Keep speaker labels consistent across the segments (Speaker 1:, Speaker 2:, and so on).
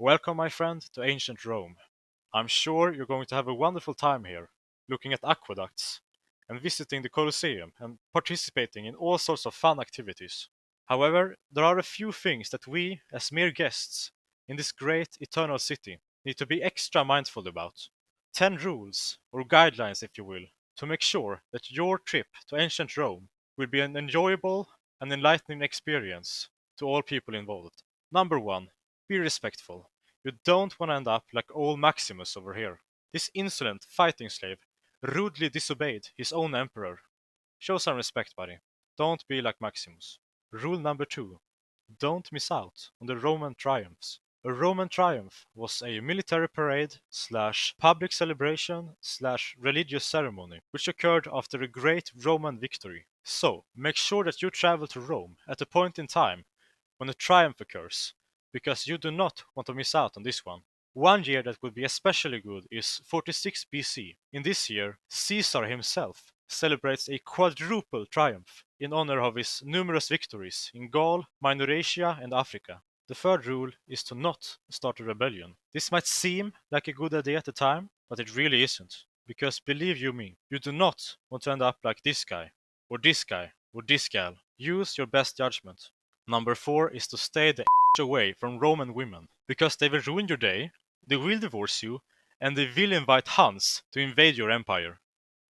Speaker 1: Welcome, my friend, to ancient Rome. I'm sure you're going to have a wonderful time here, looking at aqueducts, and visiting the Colosseum, and participating in all sorts of fun activities. However, there are a few things that we, as mere guests in this great eternal city, need to be extra mindful about. 10 rules, or guidelines if you will, to make sure that your trip to ancient Rome will be an enjoyable and enlightening experience to all people involved. Number 1. Be respectful. You don't want to end up like old Maximus over here. This insolent fighting slave rudely disobeyed his own emperor. Show some respect, buddy. Don't be like Maximus. Rule number 2. Don't miss out on the Roman triumphs. A Roman triumph was a military parade slash public celebration slash religious ceremony which occurred after a great Roman victory. So, make sure that you travel to Rome at a point in time when a triumph occurs, because you do not want to miss out on this one. One year that would be especially good is 46 BC. In this year, Caesar himself celebrates a quadruple triumph in honor of his numerous victories in Gaul, Minor Asia, and Africa. The third rule is to not start a rebellion. This might seem like a good idea at the time, but it really isn't. Because believe you me, you do not want to end up like this guy, or this guy, or this gal. Use your best judgment. Number 4 is to stay the away from Roman women, because they will ruin your day, they will divorce you, and they will invite Huns to invade your empire.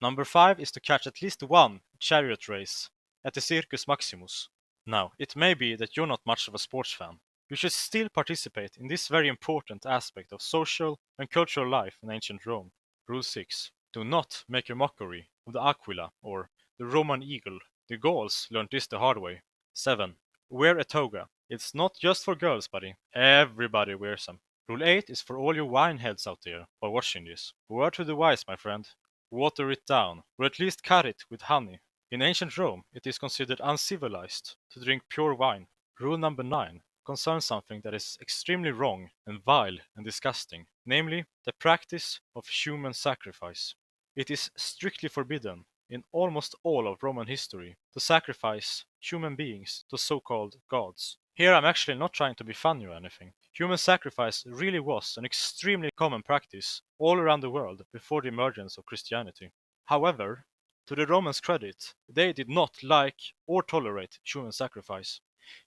Speaker 1: Number 5 is to catch at least one chariot race at the Circus Maximus. Now, it may be that you're not much of a sports fan. You should still participate in this very important aspect of social and cultural life in ancient Rome. Rule 6. Do not make a mockery of the aquila or the Roman eagle. The Gauls learned this the hard way. 7. Wear a toga. It's not just for girls, buddy. Everybody wears them. Rule 8 is for all you wine heads out there who are watching this. Word to the wise, my friend. Water it down, or at least cut it with honey. In ancient Rome, it is considered uncivilized to drink pure wine. Rule number 9 concerns something that is extremely wrong and vile and disgusting, namely the practice of human sacrifice. It is strictly forbidden in almost all of Roman history to sacrifice human beings to so-called gods. Here I'm actually not trying to be funny or anything. Human sacrifice really was an extremely common practice all around the world before the emergence of Christianity. However, to the Romans' credit, they did not like or tolerate human sacrifice.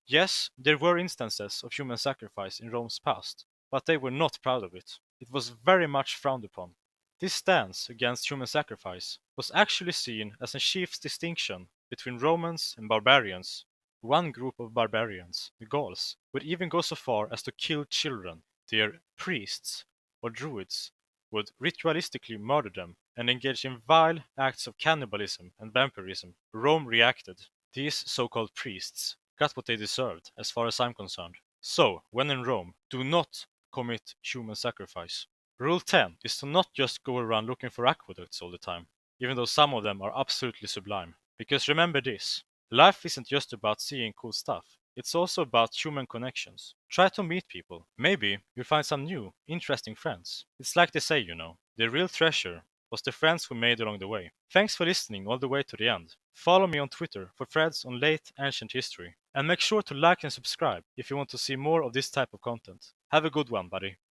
Speaker 1: Yes, there were instances of human sacrifice in Rome's past, but they were not proud of it. It was very much frowned upon. This stance against human sacrifice was actually seen as a chief distinction between Romans and barbarians. One group of barbarians, the Gauls, would even go so far as to kill children. Their priests, or druids, would ritualistically murder them and engage in vile acts of cannibalism and vampirism. Rome reacted. These so-called priests got what they deserved, as far as I'm concerned. So, when in Rome, do not commit human sacrifice. Rule 10 is to not just go around looking for aqueducts all the time, even though some of them are absolutely sublime. Because remember this, life isn't just about seeing cool stuff, it's also about human connections. Try to meet people. Maybe you'll find some new, interesting friends. It's like they say, the real treasure was the friends we made along the way. Thanks for listening all the way to the end. Follow me on Twitter for threads on late ancient history. And make sure to like and subscribe if you want to see more of this type of content. Have a good one, buddy.